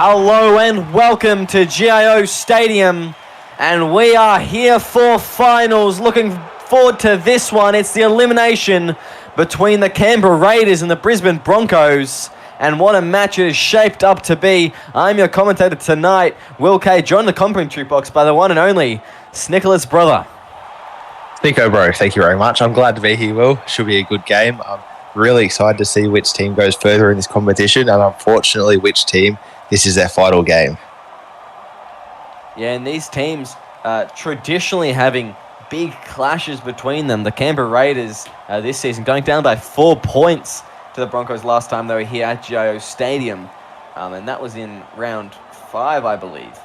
Hello and welcome to GIO Stadium, and we are here for finals. Looking forward to this one. It's the elimination between the Canberra Raiders and the Brisbane Broncos, and what a match it is shaped up to be. I'm your commentator tonight, Will K, joined the commentary box by the one and only Snickler's brother. Nico, bro, thank you very much. I'm glad to be here, Will. Should be a good game. I'm really excited to see which team goes further in this competition, and unfortunately which team this is their final game. Yeah, and these teams traditionally having big clashes between them. The Canberra Raiders this season going down by 4 points to the Broncos last time they were here at GIO Stadium. And that was in round 5, I believe,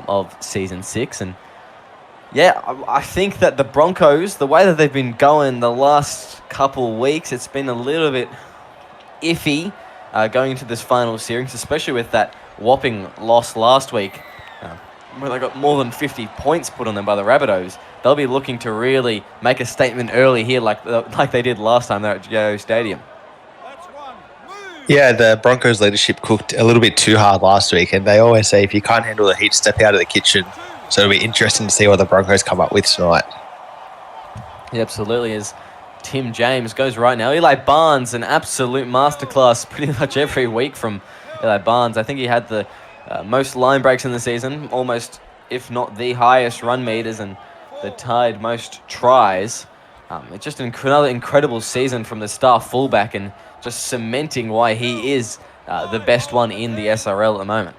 of season 6. And yeah, I think that the Broncos, the way that they've been going the last couple weeks, it's been a little bit iffy going into this final series, especially with that whopping loss last week, where they got more than 50 points put on them by the Rabbitohs. They'll be looking to really make a statement early here like they did last time they're at GIO Stadium. Yeah, the Broncos leadership cooked a little bit too hard last week, and they always say if you can't handle the heat, step out of the kitchen. So it'll be interesting to see what the Broncos come up with tonight. Yeah, absolutely. As Tim James goes right now, Eli Barnes, an absolute masterclass pretty much every week from Eli Barnes. I think he had the most line breaks in the season, almost, if not the highest run meters, and the tied most tries. It's just another incredible season from the star fullback, and just cementing why he is the best one in the SRL at the moment.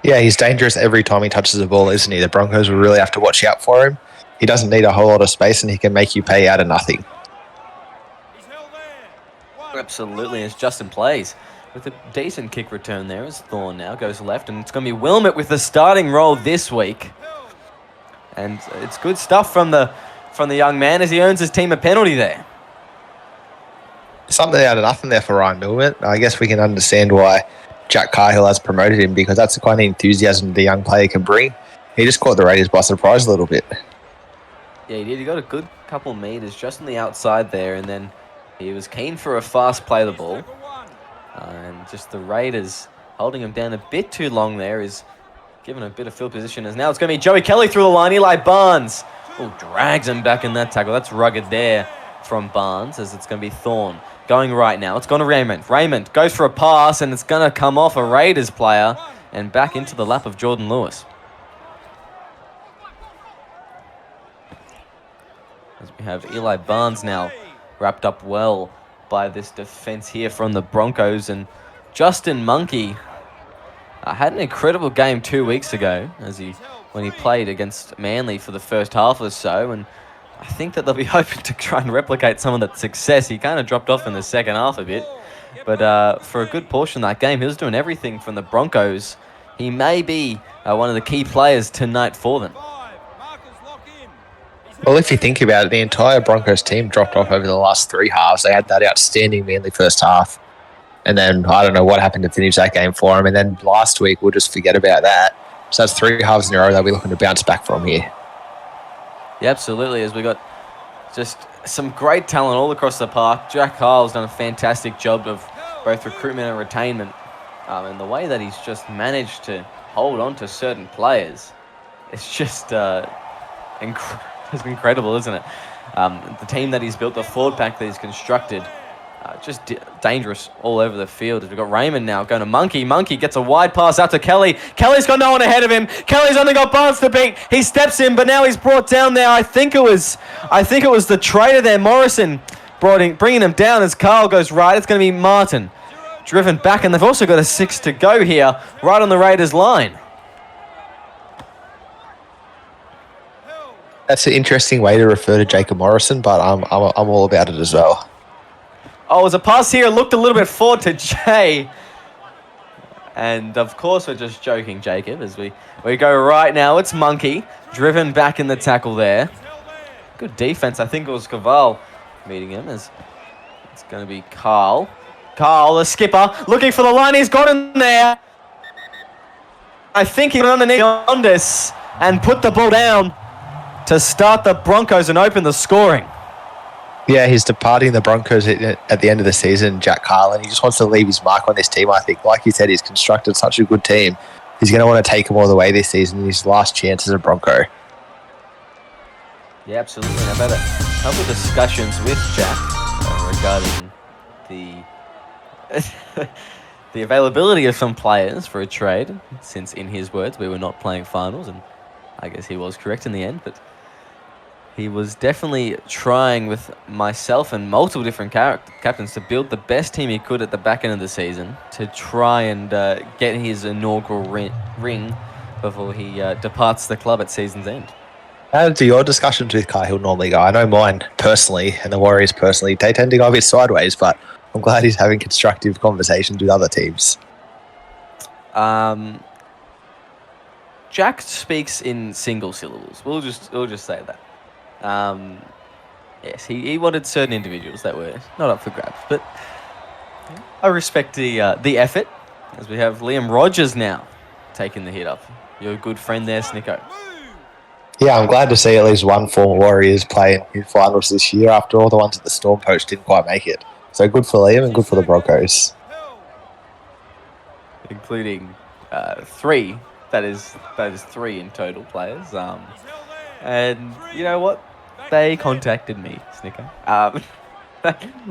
Yeah, he's dangerous every time he touches the ball, isn't he? The Broncos will really have to watch out for him. He doesn't need a whole lot of space, and he can make you pay out of nothing. Absolutely, as Justin plays with a decent kick return there, as Thorne now goes left, and it's going to be Wilmot with the starting role this week. And it's good stuff from the young man as he earns his team a penalty there. Something out of nothing there for Ryan Wilmot. I guess we can understand why Jack Cahill has promoted him, because that's the kind of enthusiasm the young player can bring. He just caught the Raiders by surprise a little bit. Yeah, he did. He got a good couple of meters just on the outside there, and then he was keen for a fast play of the ball. And just the Raiders holding him down a bit too long there is given a bit of field position, as now it's going to be Joey Kelly through the line. Eli Barnes drags him back in that tackle. That's rugged there from Barnes, as it's going to be Thorne going right now. It's gone to Raymond. Raymond goes for a pass, and it's going to come off a Raiders player and back into the lap of Jordan Lewis. As we have Eli Barnes now wrapped up well by this defense here from the Broncos. And Justin Monkey had an incredible game 2 weeks ago when he played against Manly for the first half or so, and I think that they'll be hoping to try and replicate some of that success. He kind of dropped off in the second half a bit, but for a good portion of that game, he was doing everything from the Broncos. He may be one of the key players tonight for them. Well, if you think about it, the entire Broncos team dropped off over the last 3 halves. They had that outstanding Manly first half, and then I don't know what happened to finish that game for him, and then last week we'll just forget about that. So that's 3 halves in a row they'll be looking to bounce back from here. Yeah, absolutely, as we got just some great talent all across the park. Jack Kyle's done a fantastic job of both recruitment and retainment, and the way that he's just managed to hold on to certain players, it's just it's incredible, isn't it? The team that he's built, the forward pack that he's constructed, just dangerous all over the field. We've got Raymond now going to Monkey. Monkey gets a wide pass out to Kelly. Kelly's got no one ahead of him. Kelly's only got Barnes to beat. He steps in, but now he's brought down there. I think it was the traitor there, Morrison, bringing him down as Carl goes right. It's going to be Martin driven back, and they've also got a 6 to go here, right on the Raiders' line. That's an interesting way to refer to Jacob Morrison, but I'm all about it as well. Oh, it was a pass here. Looked a little bit forward to Jay. And, of course, we're just joking, Jacob, as we go right now. It's Monkey, driven back in the tackle there. Good defense. I think it was Caval meeting him. As it's going to be Carl. Carl, the skipper, looking for the line. He's got him there. I think he went underneath Ondas and put the ball down to start the Broncos and open the scoring. Yeah, he's departing the Broncos at the end of the season, Jack Carlin. He just wants to leave his mark on this team, I think. Like you said, he's constructed such a good team. He's going to want to take them all the way this season, his last chance as a Bronco. Yeah, absolutely. And I've had a couple of discussions with Jack regarding the availability of some players for a trade, since, in his words, we were not playing finals, and I guess he was correct in the end, but he was definitely trying with myself and multiple different captains to build the best team he could at the back end of the season to try and get his inaugural ring before he departs the club at season's end. How do your discussions with Cahill normally go? I know mine personally and the Warriors personally, they tend to go a bit sideways, but I'm glad he's having constructive conversations with other teams. Jack speaks in single syllables. We'll just say that. Yes, he wanted certain individuals that were not up for grabs, but I respect the effort, as we have Liam Rogers now taking the hit up. Your good friend there, Snicko. Yeah, I'm glad to see at least one former Warriors playing in finals this year after all the ones at the Storm Post didn't quite make it. So good for Liam and good for the Broncos. Including three. That is three in total players. And you know what? They contacted me, Snicker.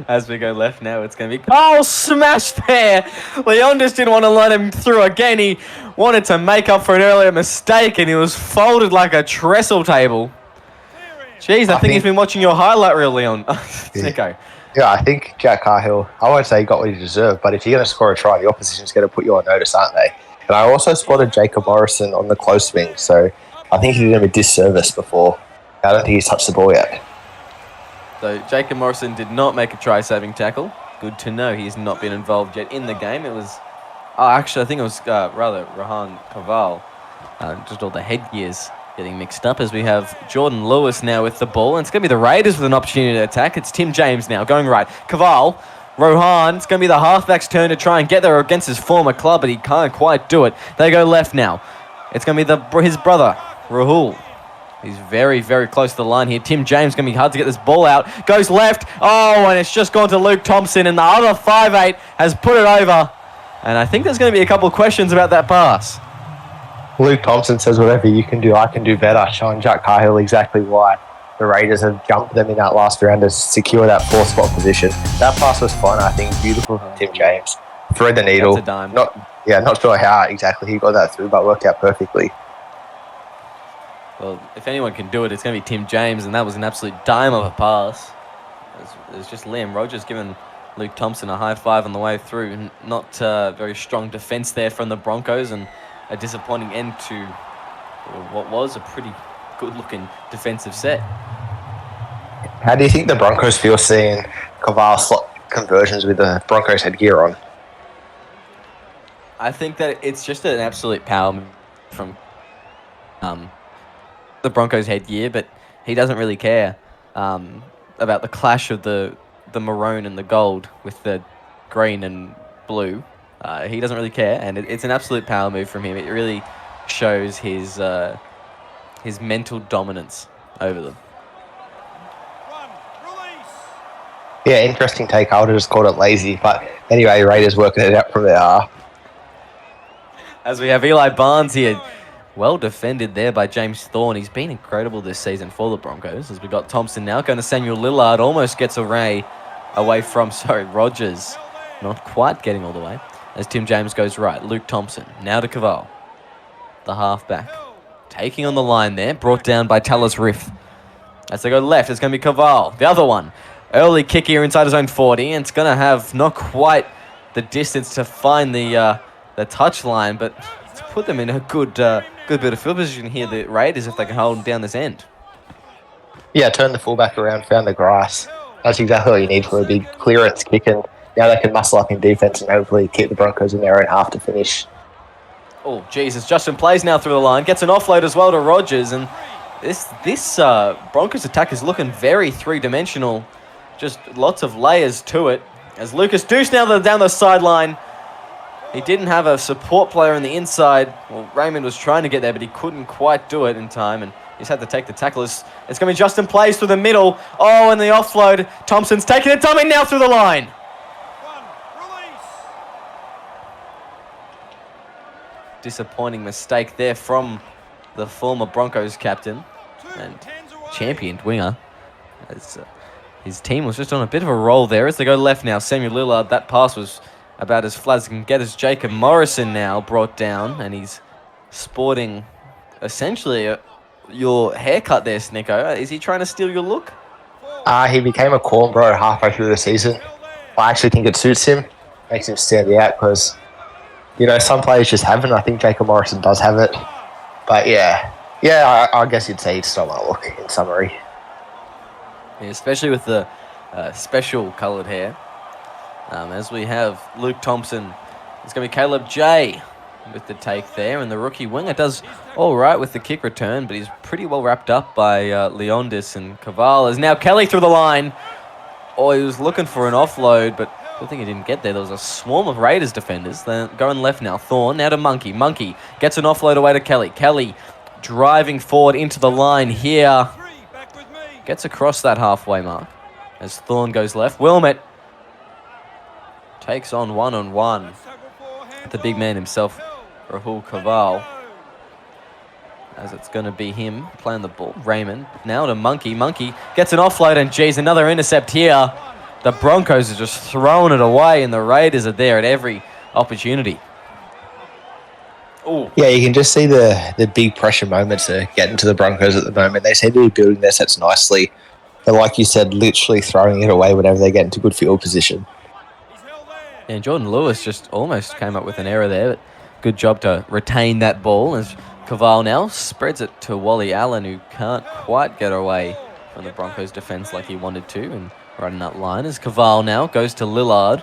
As we go left now, it's going to be... Oh, smash there! Leon just didn't want to let him through again. He wanted to make up for an earlier mistake, and he was folded like a trestle table. Jeez, I think he's been watching your highlight reel, Leon. Snicko. Yeah, I think Jack Cahill, I won't say he got what he deserved, but if you're going to score a try, the opposition's going to put you on notice, aren't they? And I also spotted Jacob Morrison on the close wing, so I think he did him a disservice before. I don't think he's touched the ball yet. So Jacob Morrison did not make a try-saving tackle. Good to know he's not been involved yet in the game. It was... actually, I think it was Rahan Kaval. Just all the headgears getting mixed up as we have Jordan Lewis now with the ball. And it's going to be the Raiders with an opportunity to attack. It's Tim James now going right. Kaval, Rohan. It's going to be the halfback's turn to try and get there against his former club, but he can't quite do it. They go left now. It's going to be his brother, Rahul. He's very, very close to the line here. Tim James going to be hard to get this ball out. Goes left. Oh, and it's just gone to Luke Thompson, and the other 5'8" has put it over. And I think there's going to be a couple of questions about that pass. Luke Thompson says, whatever you can do, I can do better, showing Jack Cahill exactly why the Raiders have jumped them in that last round to secure that fourth spot position. That pass was fun, I think. Beautiful from Tim James. Thread the needle. That's a dime. Not sure how exactly he got that through, but worked out perfectly. Well, if anyone can do it, it's going to be Tim James, and that was an absolute dime of a pass. It's just Liam Rogers giving Luke Thompson a high five on the way through. Not very strong defence there from the Broncos, and a disappointing end to what was a pretty good-looking defensive set. How do you think the Broncos feel seeing Kaval slot conversions with the Broncos headgear on? I think that it's just an absolute power move from the Broncos headgear, but he doesn't really care about the clash of the maroon and the gold with the green and blue. He doesn't really care, and it's an absolute power move from him. It really shows his mental dominance over them. Yeah, interesting take. I would have just called it lazy, but anyway, Raiders working it out from there. As we have Eli Barnes here, well defended there by James Thorne. He's been incredible this season for the Broncos. As we got Thompson now going to Samuel Lillard, almost gets away from Rogers, not quite getting all the way. As Tim James goes right, Luke Thompson now to Kaval, the halfback, taking on the line there, brought down by Talis Riff. As they go left, it's going to be Kaval, the other one. Early kick here inside his own 40, and it's going to have not quite the distance to find the touch line, but to put them in a good bit of field position here, the Raiders, if they can hold down this end. Yeah, turn the fullback around, found the grass. That's exactly what you need for a big clearance kick, and now they can muscle up in defence and hopefully keep the Broncos in their own half to finish. Oh, Jesus. Justin plays now through the line, gets an offload as well to Rogers, and this Broncos attack is looking very three-dimensional. Just lots of layers to it. As Lucas Deuce now down the sideline. He didn't have a support player on the inside. Well, Raymond was trying to get there, but he couldn't quite do it in time. And He's had to take the tackle. It's going to be Justin Plays through the middle. Oh, and the offload. Thompson's taking it. Dummy now through the line. Disappointing mistake there from the former Broncos captain and championed winger. As his team was just on a bit of a roll there as they go left now. Samuel Lillard, that pass was about as flat as can get as Jacob Morrison now brought down, and he's sporting essentially your haircut there, Snicko. Is he trying to steal your look? He became a cornbro halfway through the season. I actually think it suits him, makes him stand out because, you know, some players just haven't. I think Jacob Morrison does have it. But yeah, I guess you'd say he'd stole my look in summary. Yeah, especially with the special coloured hair. As we have Luke Thompson, it's going to be Caleb J with the take there, and the rookie winger does all right with the kick return, but he's pretty well wrapped up by Leondis and Caval. As now Kelly through the line. Oh, he was looking for an offload, but good thing he didn't get there. There was a swarm of Raiders defenders. They're going left now. Thorne now to Monkey. Monkey gets an offload away to Kelly. Kelly driving forward into the line here. Gets across that halfway mark as Thorne goes left. Wilmot takes on one-on-one. The big man himself, Rahul Caval. As it's going to be him playing the ball. Raymond now to Monkey. Monkey gets an offload, and geez, another intercept here. The Broncos are just throwing it away, and the Raiders are there at every opportunity. Ooh. Yeah, you can just see the big pressure moments are getting to the Broncos at the moment. They seem to be building their sets nicely. But like you said, literally throwing it away whenever they get into good field position. And Jordan Lewis just almost came up with an error there, but good job to retain that ball as Caval now spreads it to Wally Allen, who can't quite get away from the Broncos defence like he wanted to, and running that line as Caval now goes to Lillard.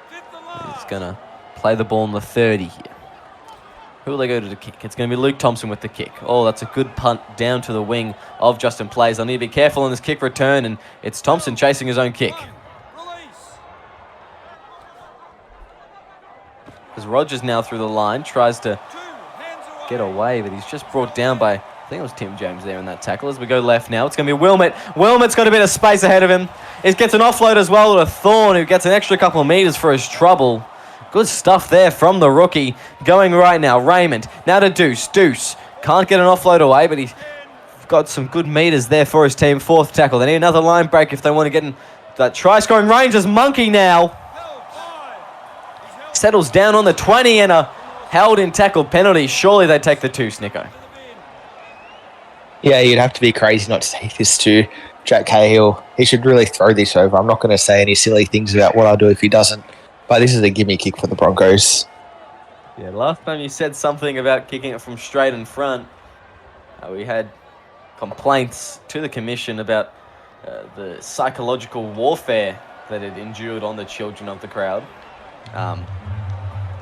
He's going to play the ball on the 30 here. Who will they go to the kick? It's going to be Luke Thompson with the kick. Oh, that's a good punt down to the wing of Justin Plays. They'll need to be careful on this kick return, and it's Thompson chasing his own kick. As Rogers now through the line, tries to get away, but he's just brought down by, I think it was Tim James there in that tackle. As we go left now, it's going to be Wilmot. Wilmot's got a bit of space ahead of him. He gets an offload as well to Thorne, who gets an extra couple of metres for his trouble. Good stuff there from the rookie. Going right now, Raymond. Now to Deuce. Deuce can't get an offload away, but he's got some good metres there for his team. Fourth tackle. They need another line break if they want to get in that try-scoring range as Monkey now settles down on the 20 and a held-in tackle penalty. Surely they take the 2, Snicko. Yeah, you'd have to be crazy not to take this to Jack Cahill. He should really throw this over. I'm not going to say any silly things about what I'll do if he doesn't, but this is a gimme kick for the Broncos. Yeah, last time you said something about kicking it from straight in front. We had complaints to the commission about the psychological warfare that it endured on the children of the crowd.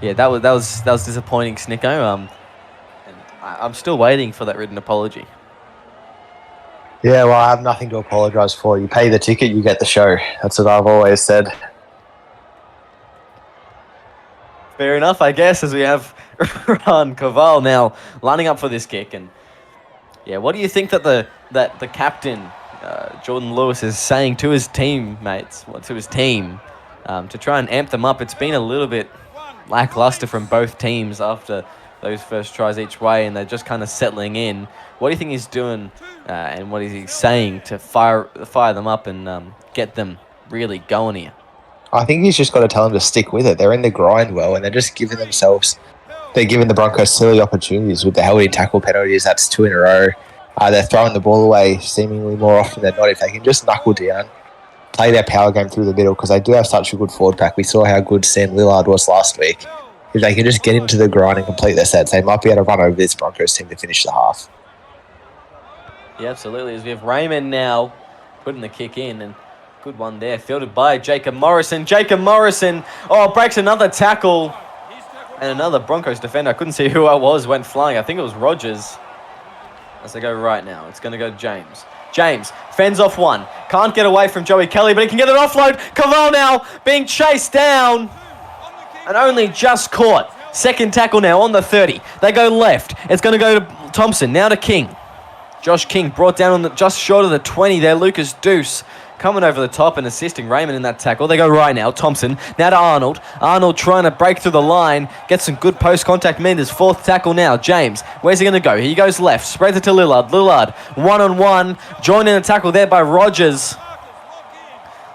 Yeah, that was disappointing, Snicko. And I'm still waiting for that written apology. Yeah, well, I have nothing to apologise for. You pay the ticket, you get the show. That's what I've always said. Fair enough, I guess, as we have Ron Caval now lining up for this kick. And yeah, what do you think that the captain, Jordan Lewis, is saying to his teammates, to his team, to try and amp them up? It's been a little bit lackluster from both teams after those first tries each way, and they're just kind of settling in. What do you think he's doing, and what is he saying to fire them up and get them really going here? I think he's just got to tell them to stick with it. They're in the grind well, and they're just giving the Broncos silly opportunities with the held-in tackle penalties. That's 2 in a row. They're throwing the ball away seemingly more often than not. If they can just knuckle down, play their power game through the middle, because they do have such a good forward pack. We saw how good Sam Lillard was last week. If they can just get into the grind and complete their sets, they might be able to run over this Broncos team to finish the half. Yeah, absolutely. As we have Raymond now putting the kick in, and good one there, fielded by Jacob Morrison. Jacob Morrison, breaks another tackle, and another Broncos defender, I couldn't see who it was, went flying. I think it was Rogers. As they go right now, it's going to go James. James fends off one. Can't get away from Joey Kelly, but he can get an offload. Caval now being chased down and only just caught. Second tackle now on the 30. They go left. It's going to go Thompson, now to King. Josh King brought down on the just short of the 20 there. Lucas Deuce coming over the top and assisting Raymond in that tackle. They go right now. Thompson, now to Arnold. Arnold trying to break through the line. Gets some good post-contact meters. Fourth tackle now. James, where's he going to go? He goes left. Spreads it to Lillard. Lillard, one-on-one. Joined in the tackle there by Rogers.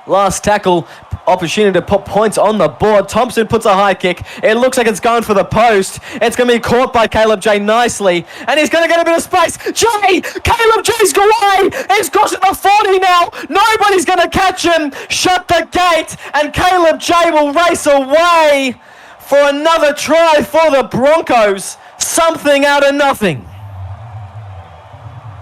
Last tackle, opportunity to put points on the board. Thompson puts a high kick. It looks like it's going for the post. It's going to be caught by Caleb J nicely. And he's going to get a bit of space. Caleb J's go away. He's crossing the 40 now. Nobody's going to catch him. Shut the gate. And Caleb J will race away for another try for the Broncos. Something out of nothing.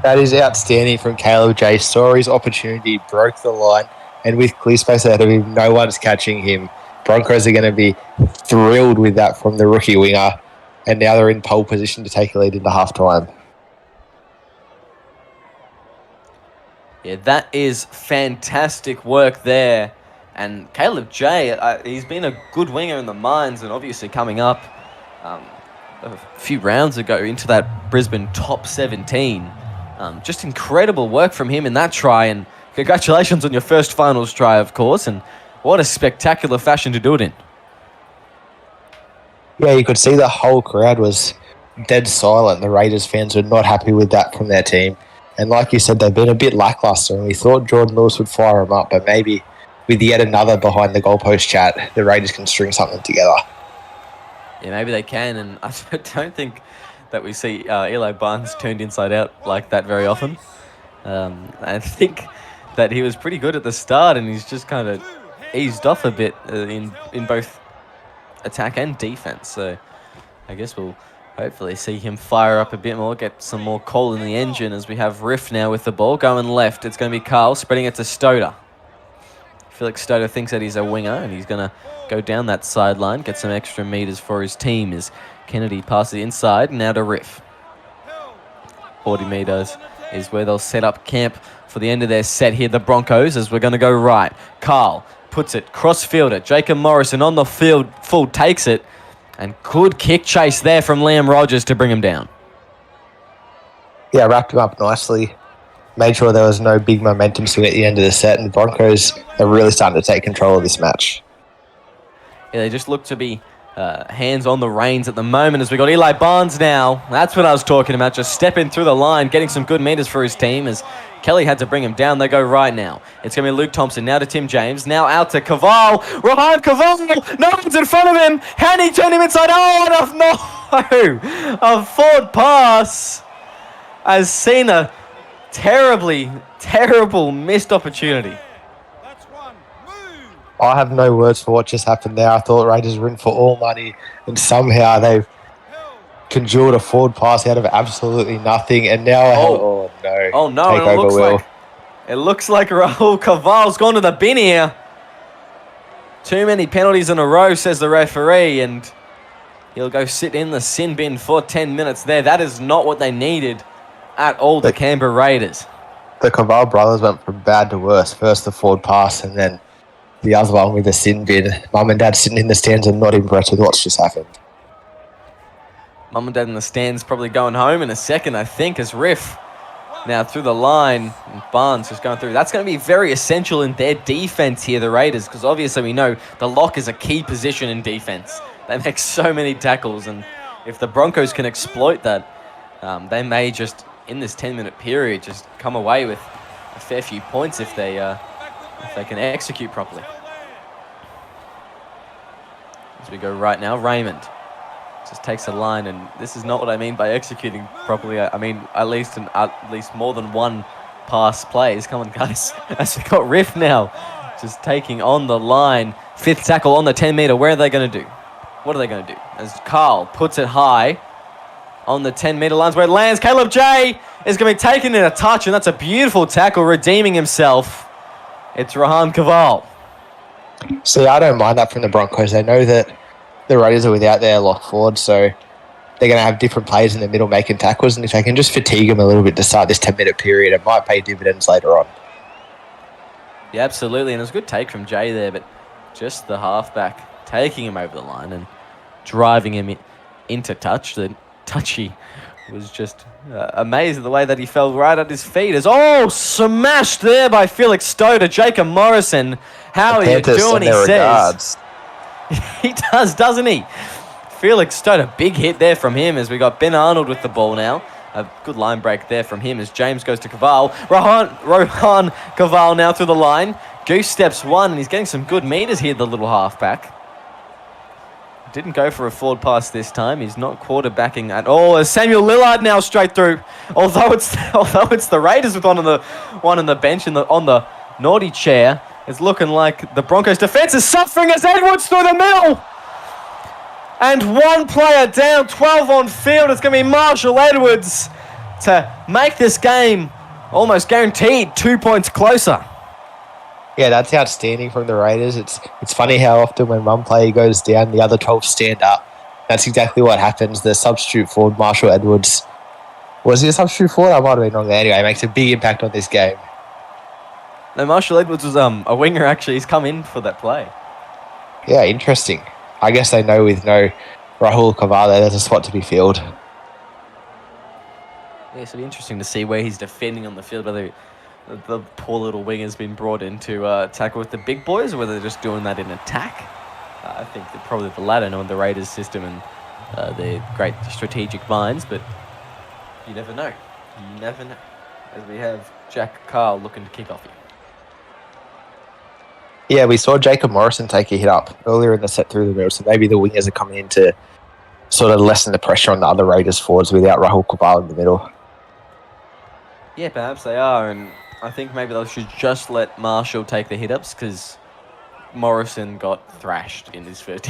That is outstanding from Caleb J. Saw his opportunity, broke the line. And with clear space ahead of him, no one's catching him. Broncos are going to be thrilled with that from the rookie winger. And now they're in pole position to take a lead into halftime. Yeah, that is fantastic work there. And Caleb J, he's been a good winger in the mines and obviously coming up a few rounds ago into that Brisbane top 17. Just incredible work from him in that try, and congratulations on your first finals try, of course, and what a spectacular fashion to do it in. Yeah, you could see the whole crowd was dead silent. The Raiders fans were not happy with that from their team. And like you said, they've been a bit lackluster, and we thought Jordan Lewis would fire them up, but maybe with yet another behind the goalpost chat, the Raiders can string something together. Yeah, maybe they can, and I don't think that we see Eli Barnes turned inside out like that very often. I think that he was pretty good at the start, and he's just kind of eased off a bit in both attack and defense. So I guess we'll hopefully see him fire up a bit more, get some more coal in the engine as we have Riff now with the ball going left. It's going to be Carl spreading it to Stoder. Felix Stoder thinks that he's a winger, and he's going to go down that sideline, get some extra meters for his team as Kennedy passes it inside, now to Riff. 40 meters is where they'll set up camp for the end of their set here, the Broncos, as we're going to go right. Carl puts it, cross-fielder. Jacob Morrison on the field, full takes it, and good kick chase there from Liam Rogers to bring him down. Yeah, wrapped him up nicely. Made sure there was no big momentum swing at the end of the set, and the Broncos are really starting to take control of this match. Yeah, they just look to be hands on the reins at the moment as we got Eli Barnes now. That's what I was talking about, just stepping through the line, getting some good meters for his team as Kelly had to bring him down. They go right now. It's going to be Luke Thompson, now to Tim James, now out to Caval. Ryan Caval, no one's in front of him. Hanny turned him inside. Oh, no! A forward pass has seen a terrible missed opportunity. I have no words for what just happened there. I thought Raiders were in for all money, and somehow they've conjured a forward pass out of absolutely nothing, and now it looks like Rahul Caval's gone to the bin here. Too many penalties in a row, says the referee, and he'll go sit in the sin bin for 10 minutes there. That is not what they needed at all, the Canberra Raiders. The Caval brothers went from bad to worse. First the forward pass, and then the other one with the sin bin. Mum and Dad sitting in the stands and not impressed with what's just happened. Mum and Dad in the stands probably going home in a second, I think, as Riff now through the line. And Barnes just going through. That's going to be very essential in their defense here, the Raiders, because obviously we know the lock is a key position in defense. They make so many tackles, and if the Broncos can exploit that, they may just, in this 10-minute period, just come away with a fair few points if they can execute properly. As we go right now, Raymond just takes a line, and this is not what I mean by executing properly. I mean at least more than one pass plays. Come on, guys. As we got Riff now, just taking on the line. Fifth tackle on the 10-meter. Where are they going to do? What are they going to do? As Carl puts it high on the 10-meter lines where it lands. Caleb J is going to be taken in a touch, and that's a beautiful tackle, redeeming himself. It's Rahan Caval. See, I don't mind that from the Broncos. They know that the Raiders are without their lock forward, so they're going to have different players in the middle making tackles, and if they can just fatigue them a little bit to start this 10-minute period, it might pay dividends later on. Yeah, absolutely, and it was a good take from Jay there, but just the halfback taking him over the line and driving him into touch, the touchy was just amazed at the way that he fell right at his feet. Smashed there by Felix Stoder. Jacob Morrison, how are you doing, he says. Regards. He does, doesn't he? Felix Stoder, big hit there from him as we got Ben Arnold with the ball now. A good line break there from him as James goes to Caval. Rohan Caval now through the line. Goose steps one, and he's getting some good meters here, the little halfback. Didn't go for a forward pass this time. He's not quarterbacking at all. As Samuel Lillard now straight through. Although it's the Raiders with one on the bench on the naughty chair. It's looking like the Broncos defense is suffering as Edwards through the middle. And one player down, 12 on field. It's going to be Marshall Edwards to make this game almost guaranteed 2 points closer. Yeah, that's outstanding from the Raiders. It's funny how often when one player goes down, the other 12 stand up. That's exactly what happens. The substitute forward, Marshall Edwards. Was he a substitute forward? I might have been wrong there. Anyway, it makes a big impact on this game. No, Marshall Edwards was a winger, actually. He's come in for that play. Yeah, interesting. I guess they know with no Rahul Cavallo, there's a spot to be filled. Yeah, so it'll be interesting to see where he's defending on the field, whether the poor little winger's been brought in to tackle with the big boys, or whether they're just doing that in attack. I think that probably the latter, knowing the Raiders' system and their great strategic minds, but you never know. You never know. As we have Jack Carl looking to kick off here. Yeah, we saw Jacob Morrison take a hit up earlier in the set through the middle, so maybe the wingers are coming in to sort of lessen the pressure on the other Raiders forwards without Rahul Cavallo in the middle. Yeah, perhaps they are, and I think maybe they should just let Marshall take the hit-ups because Morrison got thrashed in his first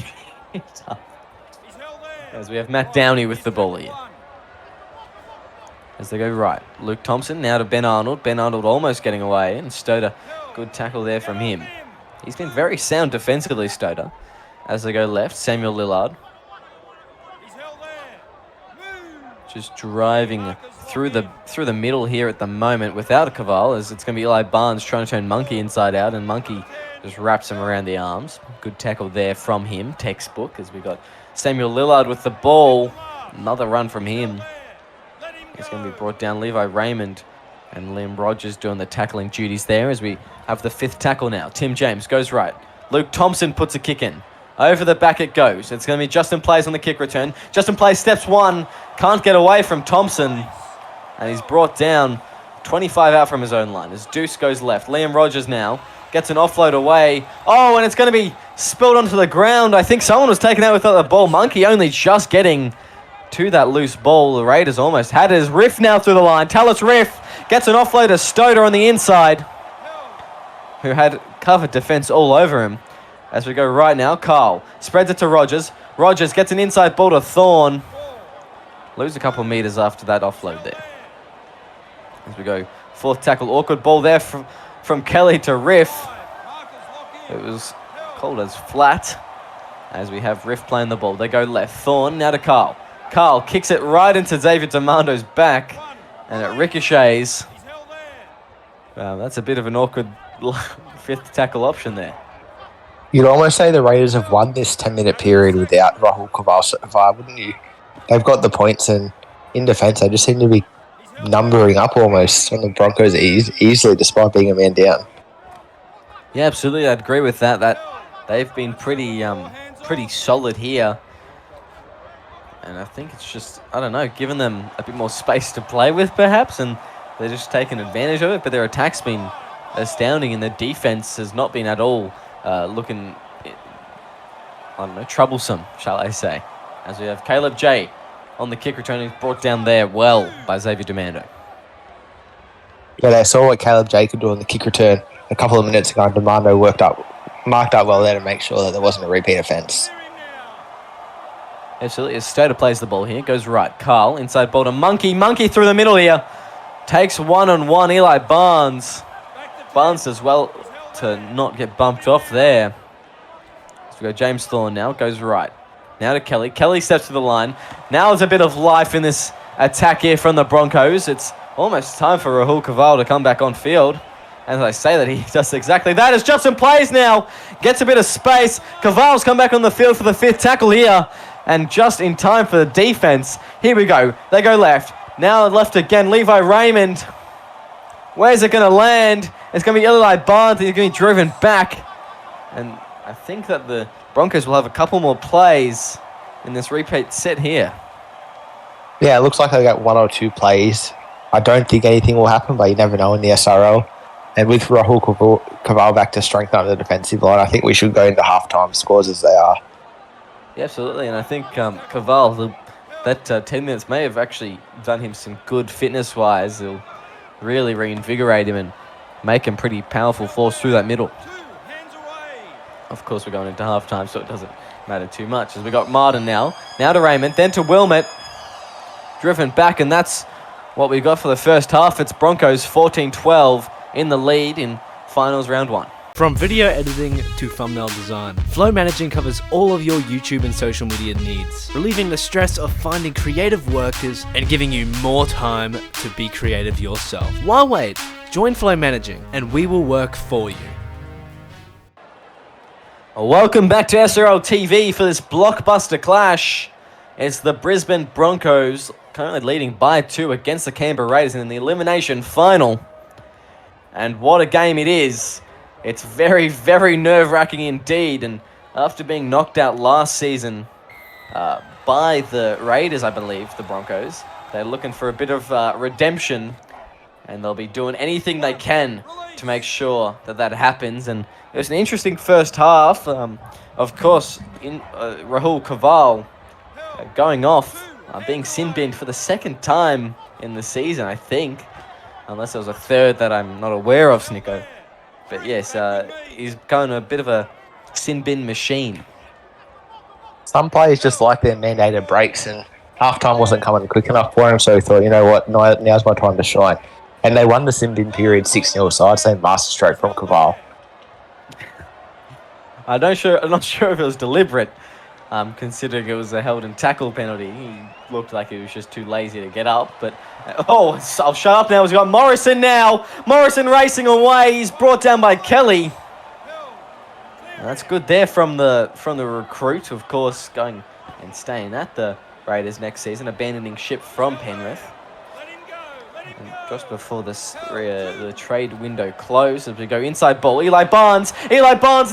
hit-up. As we have Matt Downey with the ball here. As they go right. Luke Thompson now to Ben Arnold. Ben Arnold almost getting away, and Stoder, good tackle there from him. He's been very sound defensively, Stoder. As they go left, Samuel Lillard. Just driving through the middle here at the moment without a Caval, as it's going to be Eli Barnes trying to turn Monkey inside out, and Monkey just wraps him around the arms. Good tackle there from him, textbook, as we got Samuel Lillard with the ball. Another run from him. He's going to be brought down. Levi Raymond and Liam Rogers doing the tackling duties there as we have the fifth tackle now. Tim James goes right. Luke Thompson puts a kick in. Over the back it goes. It's going to be Justin Plays on the kick return. Justin Plays steps one. Can't get away from Thompson. And he's brought down 25 out from his own line as Deuce goes left. Liam Rogers now gets an offload away. Oh, and it's going to be spilled onto the ground. I think someone was taken out without the ball. Monkey only just getting to that loose ball. The Raiders almost had it. Riff now through the line. Tallis Riff gets an offload to Stoder on the inside, who had covered defense all over him. As we go right now, Carl spreads it to Rogers. Rogers gets an inside ball to Thorne. Lose a couple of meters after that offload there. As we go fourth tackle, awkward ball there from Kelly to Riff. It was called as flat as we have Riff playing the ball. They go left. Thorne now to Carl. Carl kicks it right into Xavier Demando's back, and it ricochets. Wow, that's a bit of an awkward fifth tackle option there. You'd almost say the Raiders have won this 10-minute period without Rahul Cavallo so far, wouldn't you? They've got the points, and in defence, they just seem to be numbering up almost on the Broncos easily, despite being a man down. Yeah, absolutely. I'd agree with that. That they've been pretty solid here. And I think it's just, I don't know, giving them a bit more space to play with, perhaps, and they're just taking advantage of it. But their attack's been astounding, and their defense has not been at all looking, I don't know, troublesome, shall I say. As we have Caleb J on the kick return. He's brought down there well by Xavier Demando. Yeah, they saw what Caleb J could do on the kick return a couple of minutes ago, and Demando marked up well there to make sure that there wasn't a repeat offence. Absolutely. As Stoder plays the ball here, goes right. Carl, inside ball to Monkey. Monkey through the middle here. Takes one-on-one. Eli Barnes. Barnes does well to not get bumped off there. So we go James Thorne now. Goes right. Now to Kelly. Kelly steps to the line. Now there's a bit of life in this attack here from the Broncos. It's almost time for Rahul Cavallo to come back on field. As I say that, he does exactly that. As Justin Plays now, gets a bit of space. Cavallo's come back on the field for the fifth tackle here. And just in time for the defense. Here we go. They go left. Now left again. Levi Raymond. Where's it going to land? It's going to be Eli Barnes. He's going to be driven back. And I think that the Broncos will have a couple more plays in this repeat set here. Yeah, it looks like they got 1 or 2 plays. I don't think anything will happen, but you never know in the SRL. And with Rahul Kaval back to strengthen up the defensive line, I think we should go into halftime scores as they are. Yeah, absolutely. And I think Kaval, that 10 minutes may have actually done him some good fitness-wise. It'll really reinvigorate him and make him pretty powerful force through that middle. Of course, we're going into halftime, so it doesn't matter too much. As we got Martin now to Raymond, then to Wilmot, driven back, and that's what we got for the first half. It's Broncos 14-12 in the lead in finals round 1. From video editing to thumbnail design, Flow Managing covers all of your YouTube and social media needs, relieving the stress of finding creative workers and giving you more time to be creative yourself. Why wait? Join Flow Managing and we will work for you. Welcome back to SRL TV for this blockbuster clash. It's the Brisbane Broncos currently leading by 2 against the Canberra Raiders in the elimination final. And what a game it is. It's very, very nerve-wracking indeed. And after being knocked out last season by the Raiders, I believe, the Broncos, they're looking for a bit of redemption. And they'll be doing anything they can to make sure that that happens. And it was an interesting first half. Of course, Rahul Kaval going off, being sin-binned for the second time in the season, I think. Unless there was a third that I'm not aware of, Snicko. But yes, he's going a bit of a sin-bin machine. Some players just like their mandated breaks, and halftime wasn't coming quick enough for him, so he thought, you know what, now's my time to shine. And they won the sin-bin period 6-0, so I'd say masterstroke from Kaval. I'm not sure if it was deliberate, considering it was a held and tackle penalty. He looked like he was just too lazy to get up. But I'll shut up now. We've got Morrison now. Morrison racing away. He's brought down by Kelly. That's good there from the recruit, of course, going and staying at the Raiders next season, abandoning ship from Penrith. And just before the trade window closed, as we go inside ball, Eli Barnes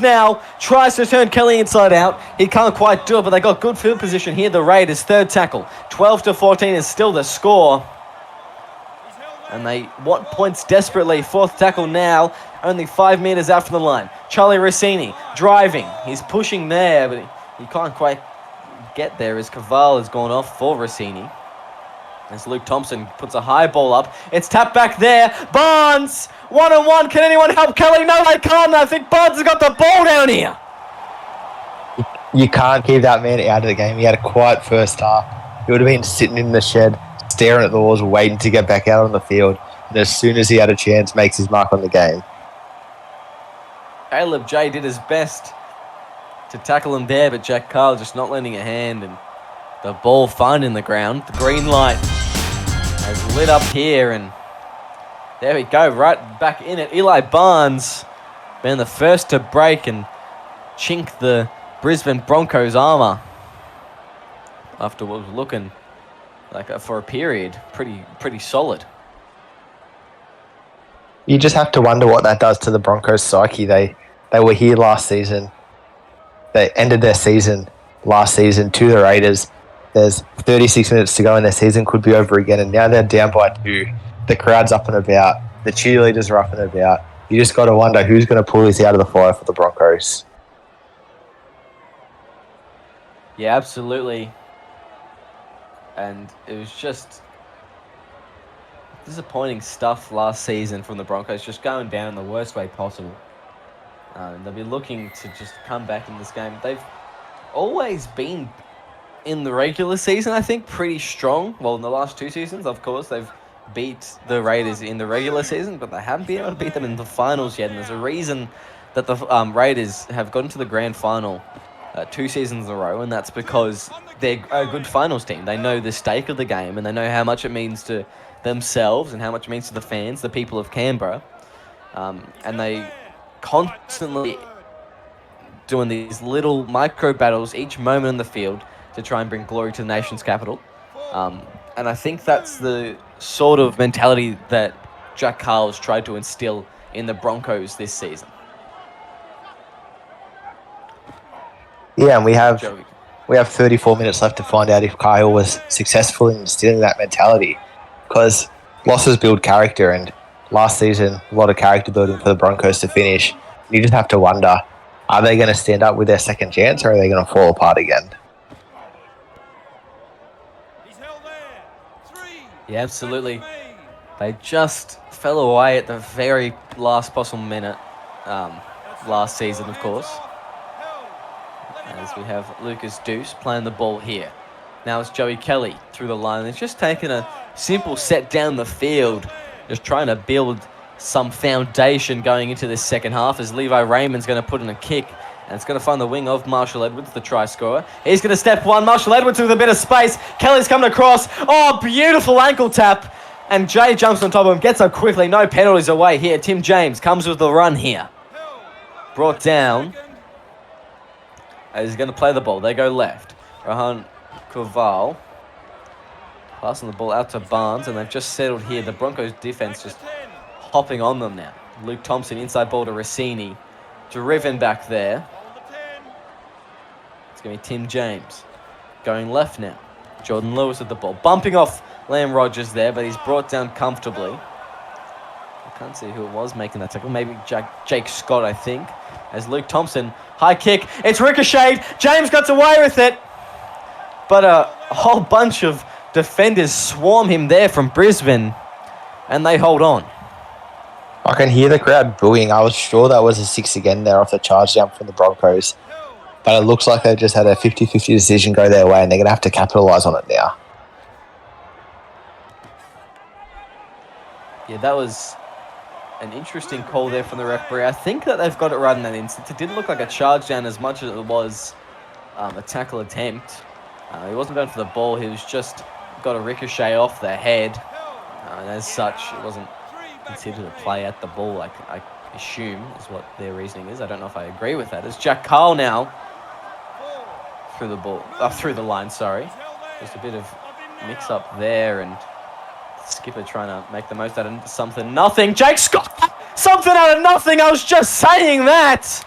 now tries to turn Kelly inside out. He can't quite do it, but they got good field position here. The Raiders, third tackle, 12-14 is still the score. And they want points desperately. Fourth tackle now, only 5 meters out from the line. Charlie Rossini driving. He's pushing there, but he can't quite get there as Kaval has gone off for Rossini. As Luke Thompson puts a high ball up. It's tapped back there. Barnes! 1-on-1. Can anyone help Kelly? No, they can't. I think Barnes has got the ball down here. You can't keep that man out of the game. He had a quiet first half. He would have been sitting in the shed, staring at the walls, waiting to get back out on the field. And as soon as he had a chance, makes his mark on the game. Caleb J did his best to tackle him there, but Jack Carl just not lending a hand, and the ball finding the ground. The green light has lit up here, and there we go, right back in it. Eli Barnes being the first to break and chink the Brisbane Broncos armour after what was looking like for a period pretty solid. You just have to wonder what that does to the Broncos' psyche. They were here last season. They ended their season last season to the Raiders. There's 36 minutes to go and their season could be over again, and now they're down by 2. The crowd's up and about. The cheerleaders are up and about. You just got to wonder who's going to pull this out of the fire for the Broncos. Yeah, absolutely. And it was just disappointing stuff last season from the Broncos, just going down in the worst way possible. They'll be looking to just come back in this game. They've always been in the regular season, I think, pretty strong. Well, in the last 2 seasons, of course, they've beat the Raiders in the regular season, but they haven't been able to beat them in the finals yet. And there's a reason that the Raiders have gotten to the grand final 2 seasons in a row, and that's because they're a good finals team. They know the stake of the game, and they know how much it means to themselves and how much it means to the fans, the people of Canberra. And they constantly doing these little micro battles each moment in the field, to try and bring glory to the nation's capital. And I think that's the sort of mentality that Jack Carl's tried to instill in the Broncos this season. Yeah, and we have Joey. 34 minutes left to find out if Kyle was successful in instilling that mentality. Because losses build character, and last season, a lot of character building for the Broncos to finish. You just have to wonder, are they going to stand up with their second chance, or are they going to fall apart again? Yeah, absolutely. They just fell away at the very last possible minute last season, of course. As we have Lucas Deuce playing the ball here. Now it's Joey Kelly through the line. It's just taken a simple set down the field, just trying to build some foundation going into this second half, as Levi Raymond's going to put in a kick, and it's going to find the wing of Marshall Edwards, the try scorer. He's going to step one. Marshall Edwards with a bit of space. Kelly's coming across. Oh, beautiful ankle tap. And Jay jumps on top of him, gets up quickly. No penalties away here. Tim James comes with the run here. Brought down. He's going to play the ball. They go left. Rahan Koval passing the ball out to Barnes, and they've just settled here. The Broncos defense just hopping on them now. Luke Thompson inside ball to Rossini. Driven back there. It's going to be Tim James. Going left now. Jordan Lewis with the ball. Bumping off Liam Rogers there, but he's brought down comfortably. I can't see who it was making that tackle. Maybe Jake Scott, I think. As Luke Thompson, high kick. It's ricocheted. James got away with it. But a whole bunch of defenders swarm him there from Brisbane, and they hold on. I can hear the crowd booing. I was sure that was a 6 again there off the charge jump from the Broncos. But it looks like they just had a 50-50 decision go their way, and they're going to have to capitalise on it now. Yeah, that was an interesting call there from the referee. I think that they've got it right in that instance. It didn't look like a charge down as much as it was a tackle attempt. He wasn't going for the ball. He was just got a ricochet off the head. And as such, it wasn't considered a play at the ball, I assume, is what their reasoning is. I don't know if I agree with that. It's Jack Carl now through the line, sorry. Just a bit of mix-up there, and skipper trying to make the most out of something. Nothing. Jake Scott! Something out of nothing! I was just saying that!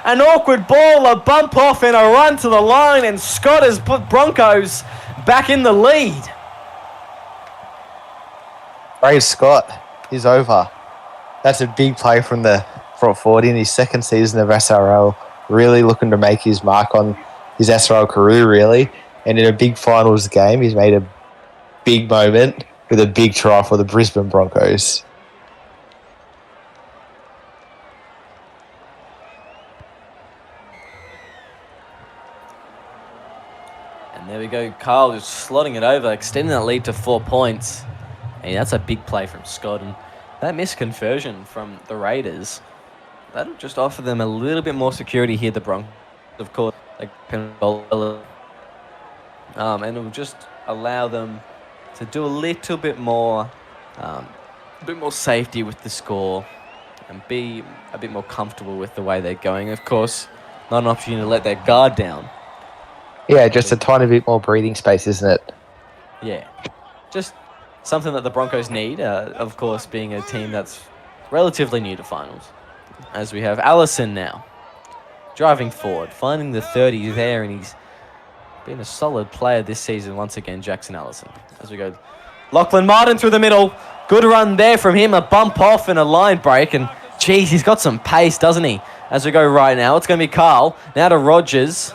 An awkward ball, a bump off, and a run to the line, and Scott has put Broncos back in the lead. Ray Scott is over. That's a big play from the front forward in his second season of SRL. Really looking to make his mark on his SRL career, really. And in a big finals game, he's made a big moment with a big try for the Brisbane Broncos. And there we go. Carl just slotting it over, extending that lead to 4 points. And that's a big play from Scott. And that missed conversion from the Raiders, that'll just offer them a little bit more security here, the Broncos. Of course, and it'll just allow them to do a little bit more safety with the score and be a bit more comfortable with the way they're going. Of course, not an opportunity to let their guard down. Yeah, just a tiny bit more breathing space, isn't it? Yeah, just something that the Broncos need, of course, being a team that's relatively new to finals. As we have Allison now, driving forward, finding the 30 there, and he's been a solid player this season once again, Jackson Allison. As we go, Lachlan Martin through the middle. Good run there from him, a bump off and a line break, and geez, he's got some pace, doesn't he? As we go right now, it's going to be Carl, now to Rogers.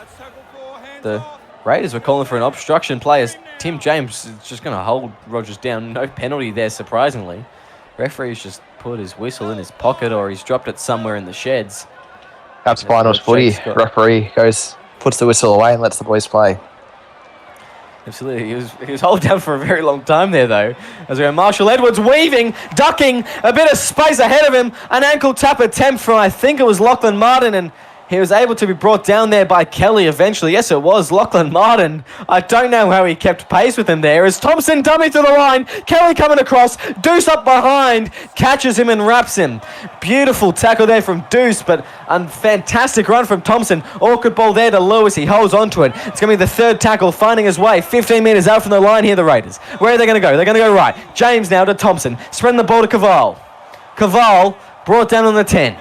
The Raiders were calling for an obstruction play as Tim James is just going to hold Rogers down. No penalty there, surprisingly. Referee's just put his whistle in his pocket, or he's dropped it somewhere in the sheds. Perhaps finals footy. Referee puts the whistle away and lets the boys play. Absolutely. He was held down for a very long time there, though. As we go, Marshall Edwards weaving, ducking, a bit of space ahead of him. An ankle tap attempt from, I think it was Lachlan Martin, and He was able to be brought down there by Kelly eventually. Yes, it was Lachlan Martin. I don't know how he kept pace with him there. As Thompson dummy to the line. Kelly coming across. Deuce up behind. Catches him and wraps him. Beautiful tackle there from Deuce, but a fantastic run from Thompson. Awkward ball there to Lewis. He holds on to it. It's going to be the third tackle, finding his way 15 metres out from the line here, the Raiders. Where are they going to go? They're going to go right. James now to Thompson. Spreading the ball to Caval. Caval brought down on the 10.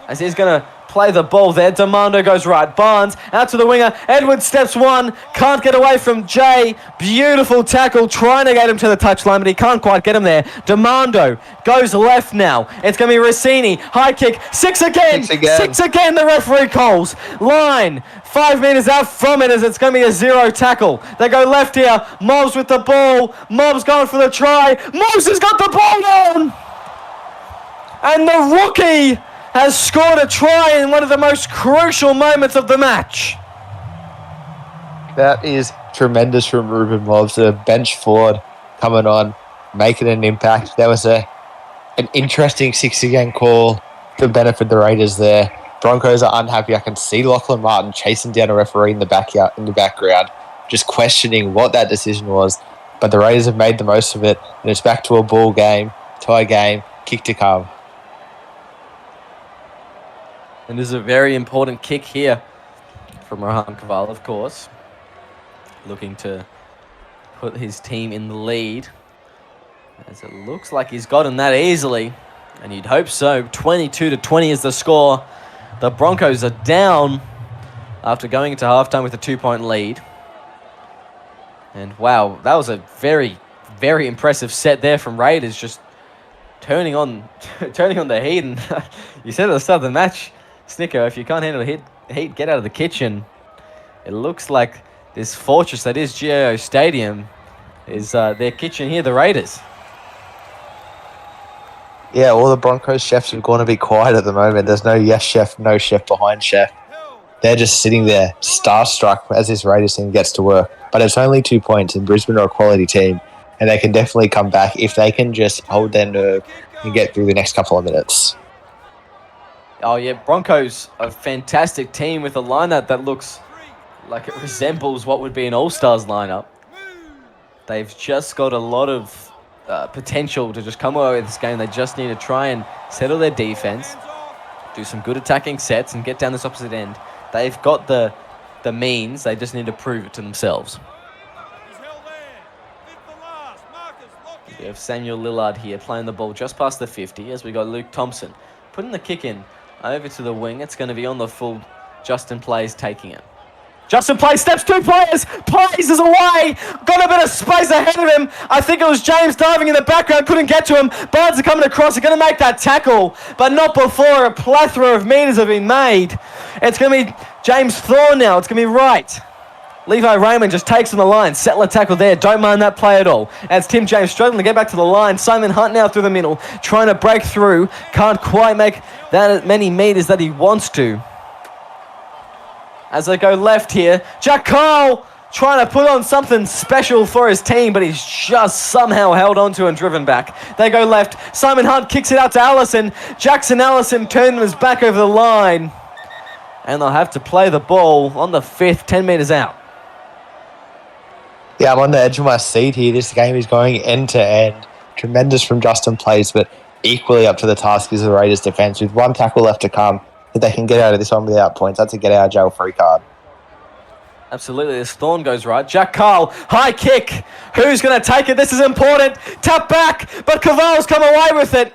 As he's going to play the ball there. Demando goes right. Barnes out to the winger. Edwards steps one. Can't get away from Jay. Beautiful tackle. Trying to get him to the touchline, but he can't quite get him there. Demando goes left now. It's going to be Rossini. High kick. Six again. Six again. The referee calls. Line. 5 metres out from it as it's going to be a 0 tackle. They go left here. Mobs with the ball. Mobs going for the try. Mobs has got the ball down. And the rookie has scored a try in one of the most crucial moments of the match. That is tremendous from Ruben Mobs, the bench forward coming on, making an impact. That was an interesting 60-game call to benefit the Raiders there. Broncos are unhappy. I can see Lachlan Martin chasing down a referee in the background, just questioning what that decision was. But the Raiders have made the most of it, and it's back to a ball game, tie game, kick to come. And this is a very important kick here from Rohan Caval, of course. Looking to put his team in the lead. As it looks like he's gotten that easily. And you'd hope so. 22-20 is the score. The Broncos are down after going into halftime with a 2-point lead. And wow, that was a very, very impressive set there from Raiders. Just turning on the heat. And you said at the start of the match, Snicko, if you can't handle the heat, get out of the kitchen. It looks like this fortress that is GIO Stadium is their kitchen here, the Raiders. Yeah, all the Broncos chefs have gone a bit quiet at the moment. There's no yes chef, no chef behind chef. They're just sitting there, starstruck as this Raiders team gets to work. But it's only 2 points, and Brisbane are a quality team, and they can definitely come back if they can just hold their nerve and get through the next couple of minutes. Oh, yeah, Broncos, a fantastic team with a lineup that looks like it resembles what would be an All-Stars lineup. They've just got a lot of potential to just come away with this game. They just need to try and settle their defense, do some good attacking sets, and get down this opposite end. They've got the means. They just need to prove it to themselves. We have Samuel Lillard here playing the ball just past the 50 as we got Luke Thompson putting the kick in over to the wing. It's going to be on the full. Justin Plays taking it. Justin Plays steps 2 players. Plays is away. Got a bit of space ahead of him. I think it was James diving in the background. Couldn't get to him. Barnes are coming across. They're going to make that tackle. But not before a plethora of meters have been made. It's going to be James Thorne now. It's going to be right. Levi Raymond just takes on the line. Settler tackle there. Don't mind that play at all. As Tim James struggling to get back to the line. Simon Hunt now through the middle. Trying to break through. Can't quite make that many meters that he wants to. As they go left here. Jack Cole trying to put on something special for his team, but he's just somehow held onto and driven back. They go left. Simon Hunt kicks it out to Allison. Jackson Allison turning his back over the line. And they'll have to play the ball on the 5th, 10 metres out. Yeah, I'm on the edge of my seat here. This game is going end to end. Tremendous from Justin Plays, but equally up to the task is the Raiders' defence. With one tackle left to come, if they can get out of this one without points, that's a get out of jail free card. Absolutely. This Thorne goes right. Jack Carl, high kick. Who's going to take it? This is important. Tap back, but Caval's come away with it.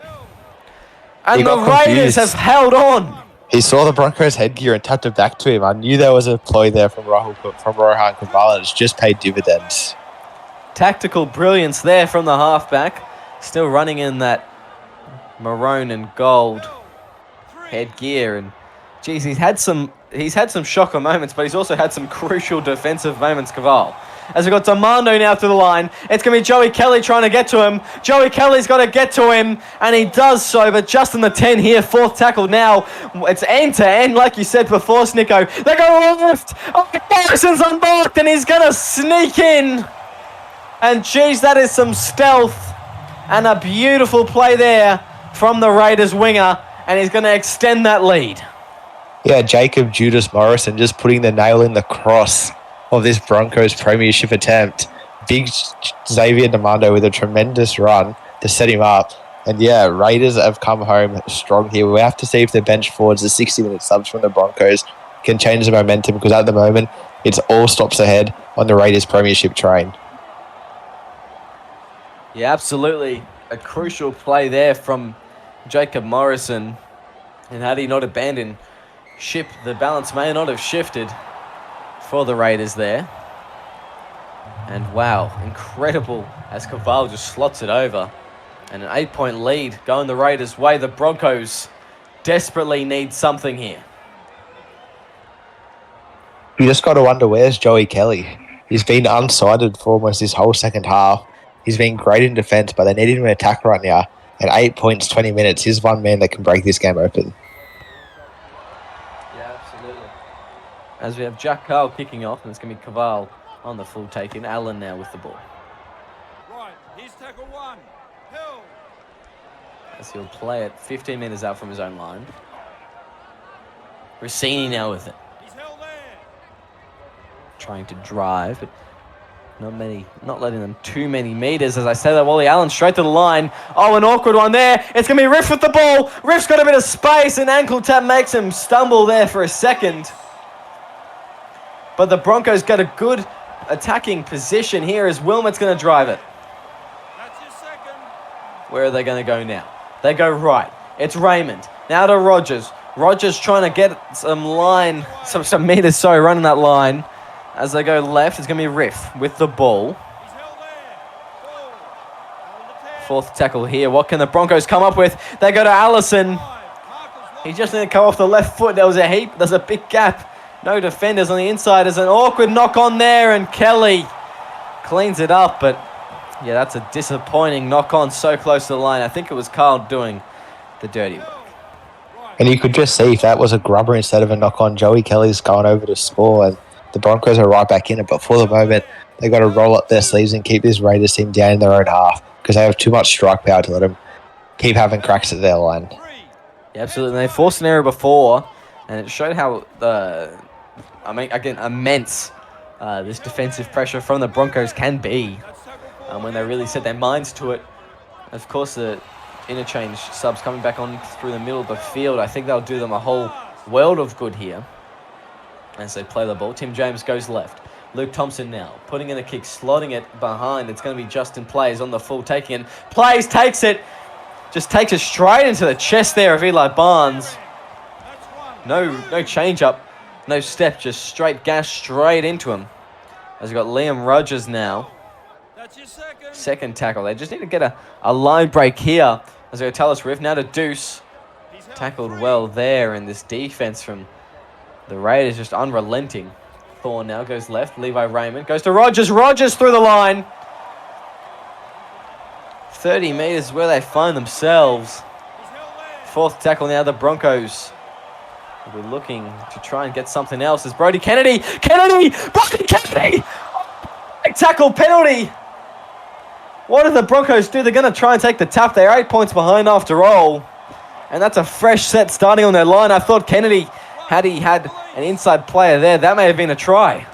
And the Raiders have held on. He saw the Broncos headgear and tapped it back to him. I knew there was a ploy there from Rohan Caval, and it's just paid dividends. Tactical brilliance there from the halfback. Still running in that maroon and gold headgear. And geez, he's had some shocker moments, but he's also had some crucial defensive moments, Caval. As we've got Demando now through the line. It's going to be Joey Kelly trying to get to him. Joey Kelly's got to get to him, and he does so, but just in the 10 here, 4th tackle now. It's end-to-end, like you said before, Snicko. They go left. Oh, Harrison's unmarked, and he's going to sneak in. And geez, that is some stealth and a beautiful play there from the Raiders winger. and he's going to extend that lead. Yeah, Jacob Judas Morrison just putting the nail in the cross of this Broncos premiership attempt. Big Xavier Demando with a tremendous run to set him up. And yeah, Raiders have come home strong here. We have to see if the bench forwards, the 60-minute subs from the Broncos, can change the momentum, because at the moment, it's all stops ahead on the Raiders premiership train. Yeah, absolutely. A crucial play there from Jacob Morrison. And had he not abandoned ship, the balance may not have shifted for the Raiders there. And wow, incredible as Caval just slots it over. And an 8-point lead going the Raiders' way. The Broncos desperately need something here. You just got to wonder, where's Joey Kelly? He's been unsighted for almost this whole second half. He's been great in defence, but they need him in attack right now. At 8 points, 20 minutes, he's one man that can break this game open. Yeah, absolutely. As we have Jack Carl kicking off, and it's going to be Caval on the full take-in. Allen now with the ball. Right, here's tackle one. Hill. As he'll play it 15 metres out from his own line. Rossini now with it. He's held there. Trying to drive, but not letting them too many metres. As I say that, Wally Allen straight to the line. Oh, an awkward one there. It's going to be Riff with the ball. Riff's got a bit of space, and ankle tap makes him stumble there for a second. But the Broncos get a good attacking position here as Wilmot's going to drive it. That's your second. Where are they going to go now? They go right. It's Raymond. Now to Rogers. Rogers trying to get some meters, running that line. As they go left, it's going to be Riff with the ball. He's held there. Ball. Hold the 10. Fourth tackle here. What can the Broncos come up with? They go to Allison. Marcus He just needed to come off the left foot. There's a big gap. No defenders on the inside. There's an awkward knock on there, and Kelly cleans it up. But yeah, that's a disappointing knock on so close to the line. I think it was Carl doing the dirty work. And you could just see if that was a grubber instead of a knock on, Joey Kelly's going over to score, and the Broncos are right back in it. But for the moment, they got to roll up their sleeves and keep this Raiders team down in their own half, because they have too much strike power to let them keep having cracks at their line. Yeah, absolutely. And they forced an error before, and it showed how immense this defensive pressure from the Broncos can be when they really set their minds to it. Of course, the interchange subs coming back on through the middle of the field, I think they'll do them a whole world of good here as they play the ball. Tim James goes left. Luke Thompson now putting in a kick, slotting it behind. It's going to be Justin Plays on the full, taking it. Plays takes it, just takes it straight into the chest there of Eli Barnes. No change up, no step, just straight gas straight into him. As we've got Liam Rogers now. That's your second. Second tackle. They just need to get a line break here. As they go Tallis Riff now to Deuce. Tackled well there, and this defense from the Raiders just unrelenting. Thorne now goes left. Levi Raymond goes to Rogers. Rogers through the line. 30 metres where they find themselves. Fourth tackle now, the Broncos will be looking to try and get something else. As Brody Kennedy! Brody Kennedy! Tackle penalty! What do the Broncos do? They're going to try and take the tap. They're 8 points behind after all. And that's a fresh set starting on their line. I thought Kennedy, had he had an inside player there, that may have been a try.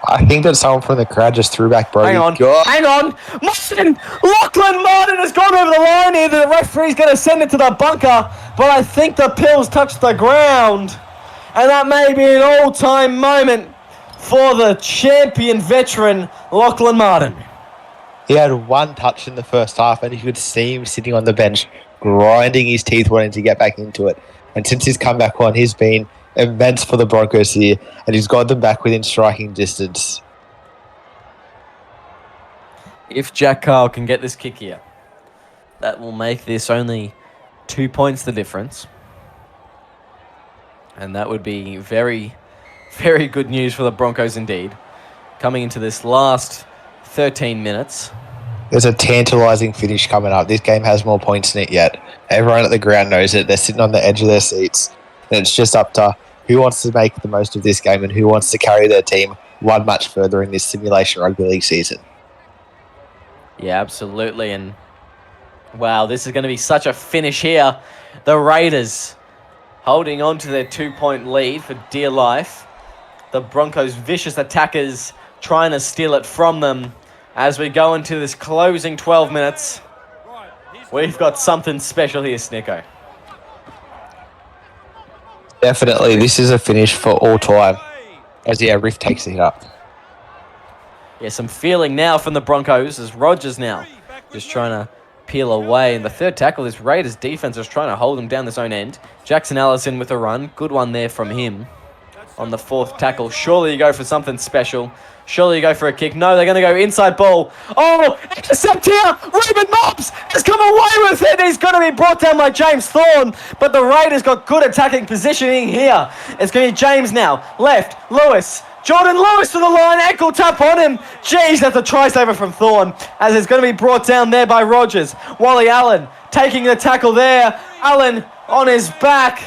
I think that someone from the crowd just threw back Brody. Hang on. Lachlan Martin has gone over the line here. The referee's going to send it to the bunker. But I think the pills touched the ground. And that may be an all-time moment for the champion veteran, Lachlan Martin. He had one touch in the first half, and you could see him sitting on the bench, grinding his teeth, wanting to get back into it. And since he's come back on, he's been immense for the Broncos here, and he's got them back within striking distance. If Jack Carl can get this kick here, that will make this only 2 points the difference. And that would be very, very good news for the Broncos indeed. Coming into this last 13 minutes. There's a tantalising finish coming up. This game has more points in it yet. Everyone at the ground knows it. They're sitting on the edge of their seats. And it's just up to who wants to make the most of this game and who wants to carry their team one match further in this Simulation Rugby League season. Yeah, absolutely. And Wow, this is going to be such a finish here. The Raiders holding on to their 2-point lead for dear life. The Broncos' vicious attackers trying to steal it from them as we go into this closing 12 minutes. We've got something special here, Snicko. Definitely, this is a finish for all time. As Riff takes it up. Yeah, some feeling now from the Broncos as Rogers now just trying to peel away. And the third tackle, this Raiders defense is trying to hold him down this own end. Jackson Allison with a run. Good one there from him on the fourth tackle. Surely you go for something special. Surely you go for a kick. No, they're going to go inside ball. Oh, intercept here. Ruben Mobbs has come away with it. He's going to be brought down by James Thorne. But the Raiders got good attacking positioning here. It's going to be James now. Left. Lewis. Jordan Lewis to the line. Ankle tap on him. Jeez, that's a try saver from Thorne. As it's going to be brought down there by Rogers. Wally Allen taking the tackle there. Allen on his back.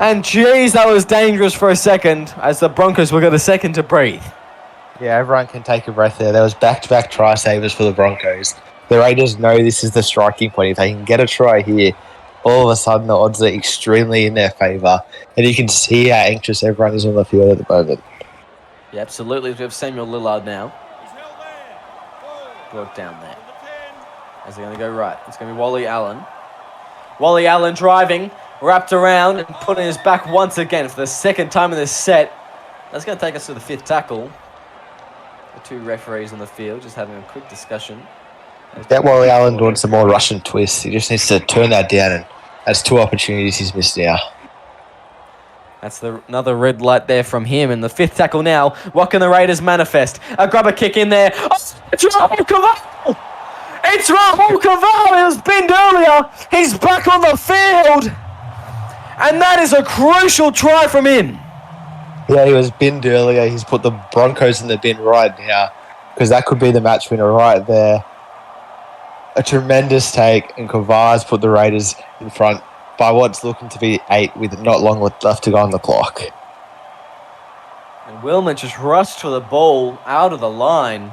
And geez, that was dangerous for a second as the Broncos will get a second to breathe. Yeah, everyone can take a breath there. There was back-to-back try savers for the Broncos. The Raiders know this is the striking point. If they can get a try here, all of a sudden the odds are extremely in their favour. And you can see how anxious everyone is on the field at the moment. Yeah, absolutely. We have Samuel Lillard now. Brought down there. As they're going to go right. It's going to be Wally Allen. Wally Allen driving, wrapped around and putting his back once again for the second time in this set. That's going to take us to the fifth tackle. The two referees on the field just having a quick discussion. That Wally Allen doing some more Russian twists. He just needs to turn that down, and that's two opportunities he's missed now. That's another red light there from him. And the fifth tackle now. What can the Raiders manifest? A grubber kick in there. Oh, it's Rahul Kaval! It's Rahul Kaval! It was binned earlier. He's back on the field. And that is a crucial try from him. Yeah, he was binned earlier. He's put the Broncos in the bin right now because that could be the match winner right there. A tremendous take, and Kavar's put the Raiders in front by what's looking to be 8 with not long left to go on the clock. And Wilmer just rushed for the ball out of the line.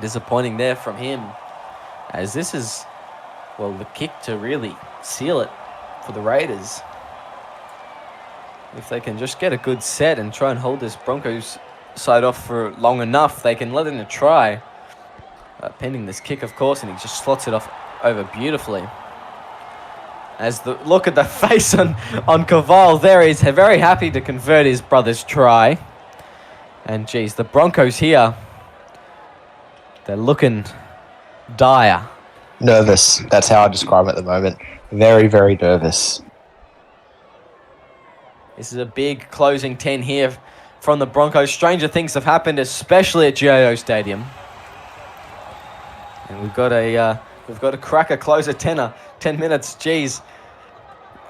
Disappointing there from him, as this is, well, the kick to really seal it for the Raiders. If they can just get a good set and try and hold this Broncos side off for long enough, they can let in a try. Pending this kick, of course, and he just slots it off over beautifully. As look at the face on Kaval there. He's very happy to convert his brother's try. And geez, the Broncos here, they're looking dire. Nervous. That's how I describe it at the moment. Very, very nervous. This is a big closing 10 here from the Broncos. Stranger things have happened, especially at GIO Stadium. And we've got a cracker closer 10 minutes. Jeez,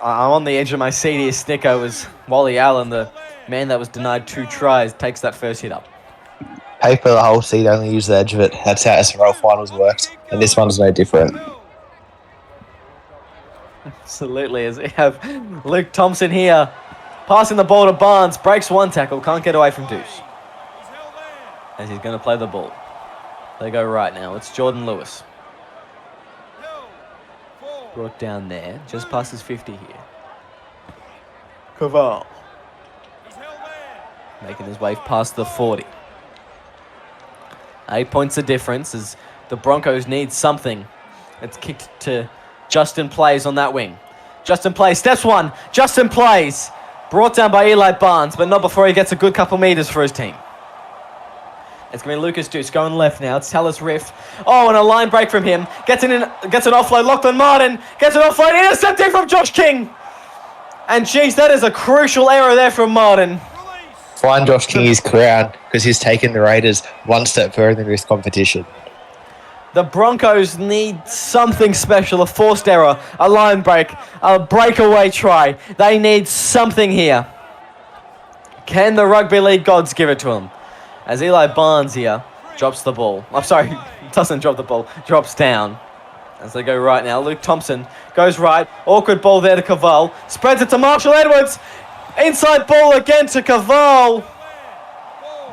I'm on the edge of my seat here. Snicko was Wally Allen, the man that was denied 2 tries, takes that first hit up. Pay for the whole seat, only use the edge of it. That's how SRL finals works, and this one's no different. Absolutely, as we have Luke Thompson here, passing the ball to Barnes, breaks one tackle, can't get away from Deuce. As he's going to play the ball. They go right now. It's Jordan Lewis. Brought down there, just past his 50 here. Kaval. Making his way past the 40. 8 points of difference as the Broncos need something. It's kicked to Justin Plays on that wing. Justin Plays steps one. Justin Plays. Brought down by Eli Barnes, but not before he gets a good couple meters for his team. It's going to be Lucas Deuce going left now. It's Talis Riff. Oh, and a line break from him. Gets an offload. Locked on Martin. Gets an offload. Intercepted from Josh King. And geez, that is a crucial error there from Martin. Find Josh King his crown because he's taken the Raiders one step further in this competition. The Broncos need something special. A forced error. A line break. A breakaway try. They need something here. Can the rugby league gods give it to them? As Eli Barnes here drops the ball. I'm sorry, doesn't drop the ball, drops down. As they go right now, Luke Thompson goes right. Awkward ball there to Kaval. Spreads it to Marshall Edwards. Inside ball again to Kaval.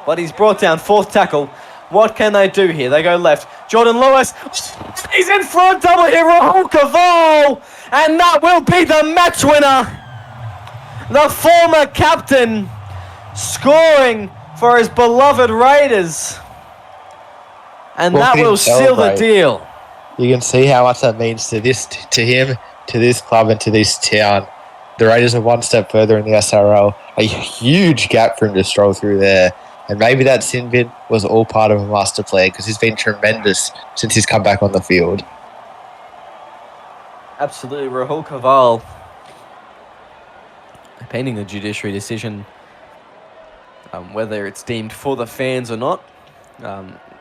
But he's brought down. Fourth tackle. What can they do here? They go left. Jordan Lewis, he's in for a double here, Rahul Kaval, and that will be the match winner. The former captain scoring for his beloved Raiders. And that will seal the deal. You can see how much that means to him, to this club, and to this town. The Raiders are one step further in the SRL. A huge gap for him to stroll through there. And maybe that sin bin was all part of a master plan because he's been tremendous since he's come back on the field. Absolutely, Rahul Kaval pending the judiciary decision, whether it's deemed for the fans or not.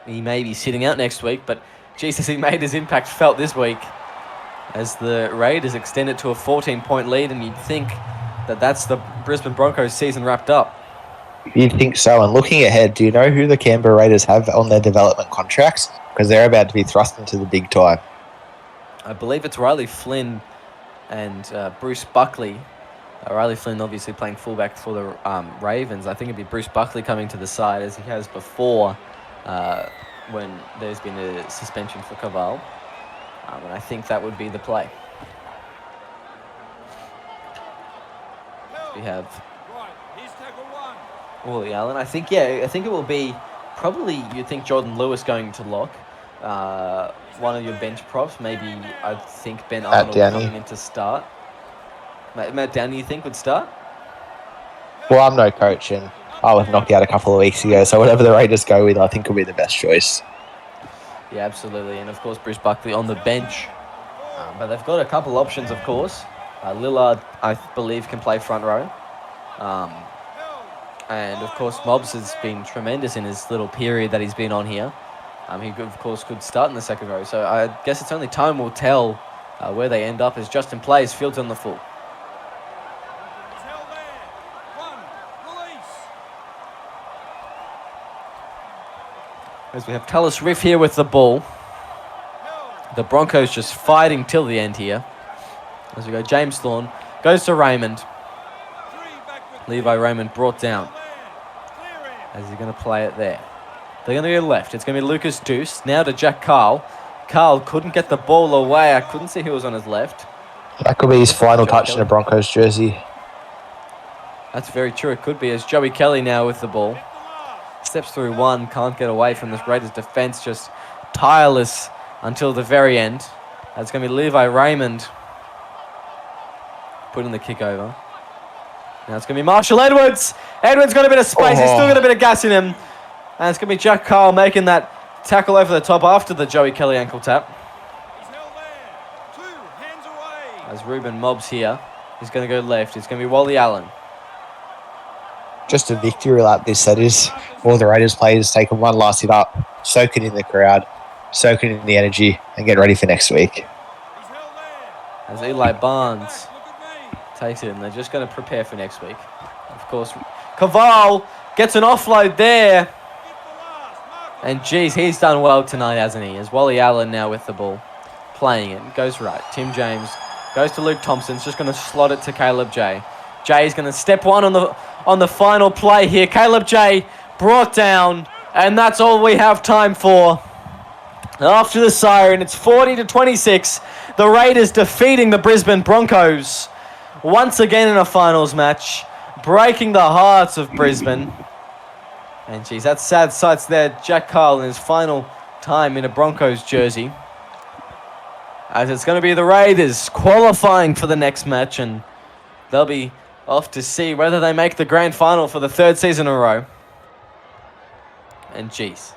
He may be sitting out next week, but Jesus, he made his impact felt this week as the Raiders extended to a 14-point lead, and you'd think that that's the Brisbane Broncos season wrapped up. You'd think so. And looking ahead, do you know who the Canberra Raiders have on their development contracts? Because they're about to be thrust into the big time. I believe it's Riley Flynn and Bruce Buckley. Riley Flynn obviously playing fullback for the Ravens. I think it'd be Bruce Buckley coming to the side as he has before when there's been a suspension for Kaval. And I think that would be the play. We have Wally Allen. I think it will be probably, you'd think Jordan Lewis going to lock. One of your bench props, maybe I think Ben Arnold coming in to start. Matt Downey, you think, would start? Well, I'm no coach, and I was knocked out a couple of weeks ago, so whatever the Raiders go with, I think will be the best choice. Yeah, absolutely. And, of course, Bruce Buckley on the bench. But they've got a couple options, of course. Lillard, I believe, can play front row. And, of course, Mobbs has been tremendous in his little period that he's been on here. He, of course, could start in the second row. So I guess it's only time will tell where they end up as Justin plays. Fields on the full. As we have Tallis Riff here with the ball. The Broncos just fighting till the end here. As we go, James Thorne goes to Raymond. Levi Raymond brought down. As he's going to play it there. They're going to go left. It's going to be Lucas Deuce. Now to Jack Carl. Carl couldn't get the ball away. I couldn't see who was on his left. That could be his final touch in a Broncos jersey. That's very true. It could be as Joey Kelly now with the ball. Steps through one. Can't get away from this Raiders defense. Just tireless until the very end. That's going to be Levi Raymond putting the kick over. Now it's going to be Marshall Edwards. Edwards got a bit of space. He's still got a bit of gas in him. And it's going to be Jack Carl making that tackle over the top after the Joey Kelly ankle tap. He's held there. 2 hands away. As Ruben Mobbs here. He's going to go left. It's going to be Wally Allen. Just a victory lap this, that is. All the Raiders players taking one last hit up, soak it in the crowd, soak it in the energy, and get ready for next week. He's held there. As Eli Barnes Look at me. takes it, and they're just going to prepare for next week. Of course, Kaval gets an offload there. Get the last. Mark And geez, he's done well tonight, hasn't he? As Wally Allen now with the ball, playing it. Goes right. Tim James goes to Luke Thompson's just going to slot it to Caleb J. Jay's going to step one on the final play here. Caleb J brought down, and that's all we have time for. After the siren, it's 40-26. The Raiders defeating the Brisbane Broncos once again in a finals match, breaking the hearts of Brisbane. And geez, that's sad sights there. Jack Carl in his final time in a Broncos jersey. As it's going to be the Raiders qualifying for the next match, and they'll be off to see whether they make the grand final for the 3rd season in a row. And geez,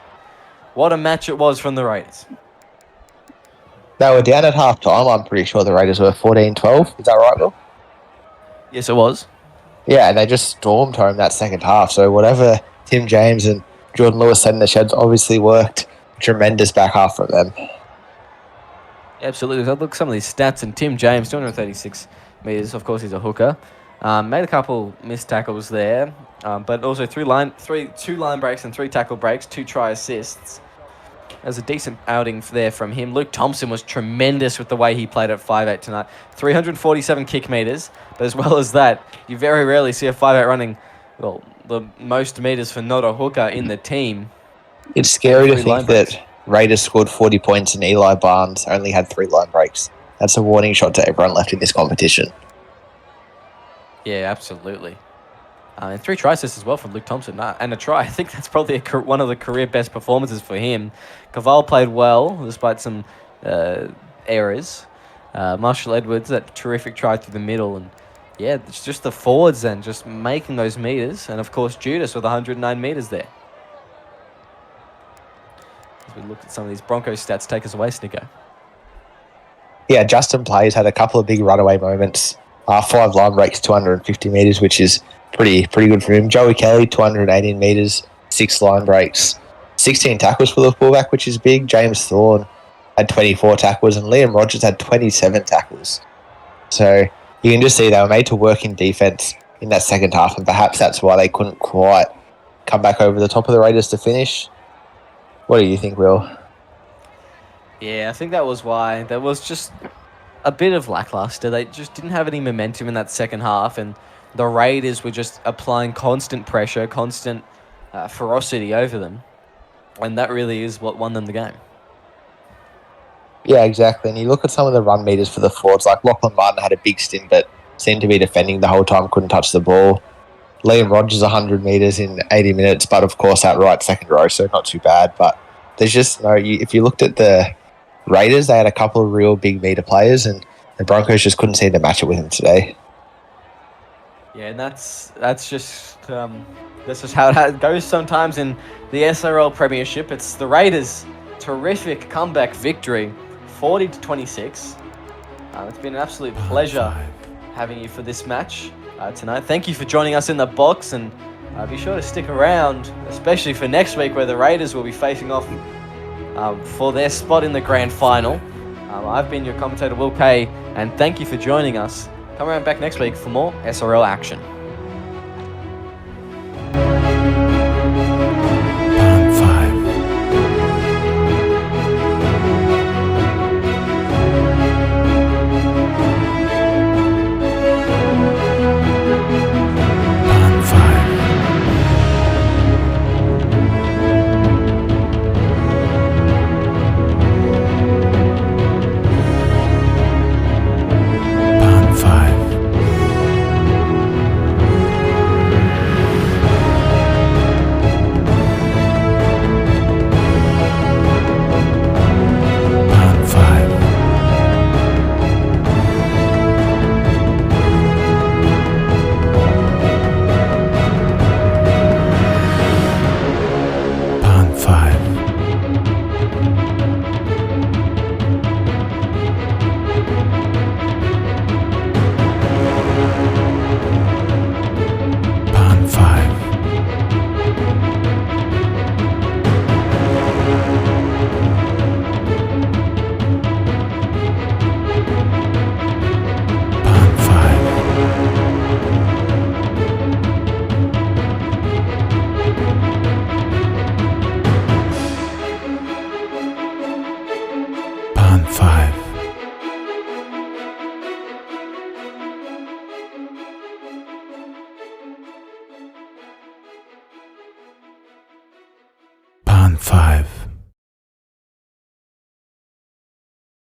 what a match it was from the Raiders. They were down at half time. I'm pretty sure the Raiders were 14-12. Is that right, Will? Yes, it was. Yeah, and they just stormed home that second half. So whatever Tim James and Jordan Lewis said in the sheds obviously worked. Tremendous back half from them. Absolutely. I look at some of these stats, and Tim James, 236 metres. Of course, he's a hooker. Made a couple missed tackles there, but also two line breaks and 3 tackle breaks, 2 try assists. There's a decent outing there from him. Luke Thompson was tremendous with the way he played at 5'8 tonight. 347 kick metres, but as well as that, you very rarely see a 5'8 running, well, the most metres for not a hooker in the team. It's scary to 3 line think breaks. that Raiders scored 40 points and Eli Barnes only had 3 line breaks. That's a warning shot to everyone left in this competition. Yeah, absolutely. And 3 try assists as well from Luke Thompson. And a try. I think that's probably one of the career best performances for him. Caval played well, despite some errors. Marshall Edwards, that terrific try through the middle. And yeah, it's just the forwards then, just making those meters. And of course, Judas with 109 meters there. As we look at some of these Broncos stats, take us away, Snicko. Yeah, Justin Plays had a couple of big runaway moments. 5 line breaks, 250 metres, which is pretty good for him. Joey Kelly, 218 metres, 6 line breaks, 16 tackles for the fullback, which is big. James Thorne had 24 tackles, and Liam Rogers had 27 tackles. So you can just see they were made to work in defence in that second half, and perhaps that's why they couldn't quite come back over the top of the Raiders to finish. What do you think, Will? Yeah, I think that was why. There was just a bit of lackluster. They just didn't have any momentum in that second half, and the Raiders were just applying constant pressure, constant ferocity over them. And that really is what won them the game. Yeah, exactly. And you look at some of the run meters for the forwards, like Lachlan Martin had a big stint, but seemed to be defending the whole time, couldn't touch the ball. Liam Rogers, 100 metres in 80 minutes, but of course that right second row, so not too bad. But there's just no, if you looked at the Raiders, they had a couple of real big meter players, and the Broncos just couldn't seem to match it with them today. Yeah, and that's just how it goes sometimes in the SRL Premiership. It's the Raiders' terrific comeback victory, 40-26. It's been an absolute pleasure having you for this match tonight. Thank you for joining us in the box, and be sure to stick around, especially for next week where the Raiders will be facing off for their spot in the grand final. I've been your commentator, Will Kay, and thank you for joining us. Come around back next week for more SRL action. Pan 5.